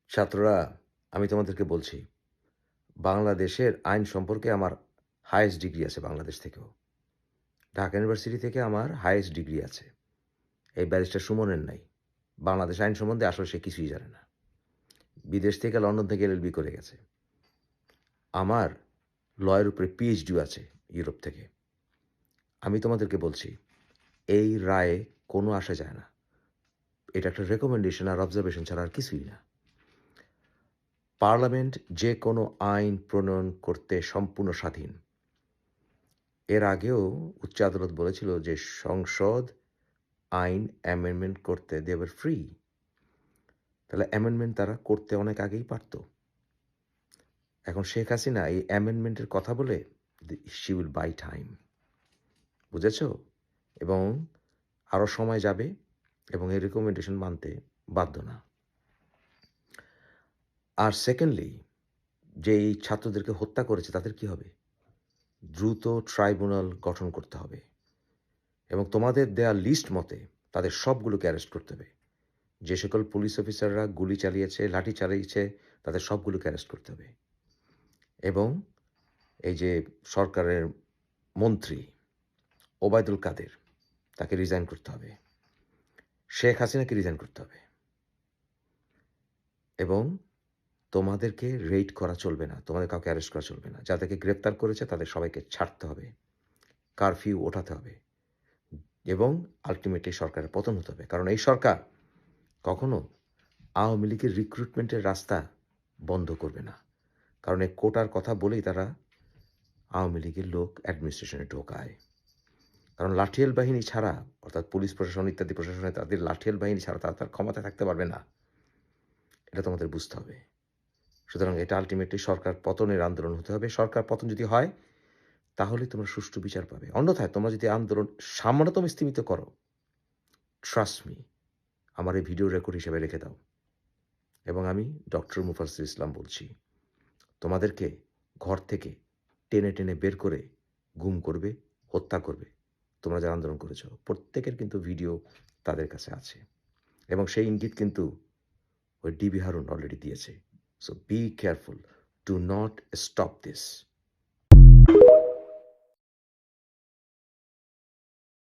ছাত্ররা, আমি তোমাদেরকে বলছি, বাংলাদেশের আইন সম্পর্কে আমার হাইয়েস্ট ডিগ্রি আছে বাংলাদেশ থেকেও। ঢাকা ইউনিভার্সিটি থেকে আমার হাইয়েস্ট ডিগ্রি আছে। এই ব্যারিস্টার সুমনের নাই। বাংলাদেশ আইন সম্বন্ধে আসলে সে কিছুই জানে না। বিদেশ থেকে লন্ডন থেকে এলএলবি করে গেছে। আমার লয়ের উপরে পিএইচডিও আছে ইউরোপ থেকে। আমি তোমাদেরকে বলছি, এই রায়ে কোনো আসা যায় না। এটা একটা রেকমেন্ডেশন আর অবজারভেশন ছাড়া আর কিছুই না। পার্লামেন্ট যে কোনো আইন প্রণয়ন করতে সম্পূর্ণ স্বাধীন। এর আগেও উচ্চ আদালত বলেছিল যে সংসদ আইন অ্যামেন্ডমেন্ট করতে দে ওয়ার ফ্রি। তাহলে অ্যামেন্ডমেন্ট তারা করতে অনেক আগেই পারত। এখন শেখ হাসিনা এই অ্যামেন্ডমেন্টের কথা বলে শি উইল বাই টাইম। বুঝেছ? এবং আরও সময় যাবে এবং এই রিকমেন্ডেশন মানতে বাধ্য না। আর সেকেন্ডলি, যে এই ছাত্রদেরকে হত্যা করেছে তাদের কি হবে? দ্রুত ট্রাইব্যুনাল গঠন করতে হবে এবং তোমাদের দেয়া লিস্ট মতে তাদের সবগুলোকে অ্যারেস্ট করতে হবে। যে সকল পুলিশ অফিসাররা গুলি চালিয়েছে, লাঠি চালিয়েছে, তাদের সবগুলোকে অ্যারেস্ট করতে হবে। এবং এই যে সরকারের মন্ত্রী ওবায়দুল কাদের, তাকে রিজাইন করতে হবে। শেখ হাসিনাকে রিজাইন করতে হবে। এবং তোমাদেরকে রেইড করা চলবে না, তোমাদের কাউকে অ্যারেস্ট করা চলবে না। যাদেরকে গ্রেপ্তার করেছে তাদের সবাইকে ছাড়তে হবে, কারফিউ ওঠাতে হবে এবং আলটিমেটলি সরকারের পতন হতে হবে। কারণ এই সরকার কখনো আওয়ামী লীগের রিক্রুটমেন্টের রাস্তা বন্ধ করবে না। কারণ এই কোটার কথা বলেই তারা আওয়ামী লীগের লোক অ্যাডমিনিস্ট্রেশনে ঢোকায়। কারণ লাঠিয়াল বাহিনী ছাড়া, অর্থাৎ পুলিশ প্রশাসন ইত্যাদি প্রশাসনে তাদের লাঠিয়াল বাহিনী ছাড়া তারা তার ক্ষমতায় থাকতে পারবে না। এটা তোমাদের বুঝতে হবে। সুতরাং এটা আলটিমেটলি সরকার পতনের আন্দোলন হতে হবে। সরকার পতন যদি হয় তাহলে তোমরা সুষ্ঠু বিচার পাবে। অন্যথায় তোমরা যদি আন্দোলন সামান্যতম স্তিমিত করো, ট্রাস্ট মি, আমার এই ভিডিও রেকর্ড হিসেবে রেখে দাও। এবং আমি ডক্টর মুফাজ্জল ইসলাম বলছি, তোমাদেরকে ঘর থেকে টেনে টেনে বের করে গুম করবে, হত্যা করবে। তোমরা যারা আন্দোলন করেছ প্রত্যেকের কিন্তু ভিডিও তাদের কাছে আছে এবং সেই ইঙ্গিত কিন্তু ওই ডিবি হারুন অলরেডি দিয়েছে। So be careful, do not stop this.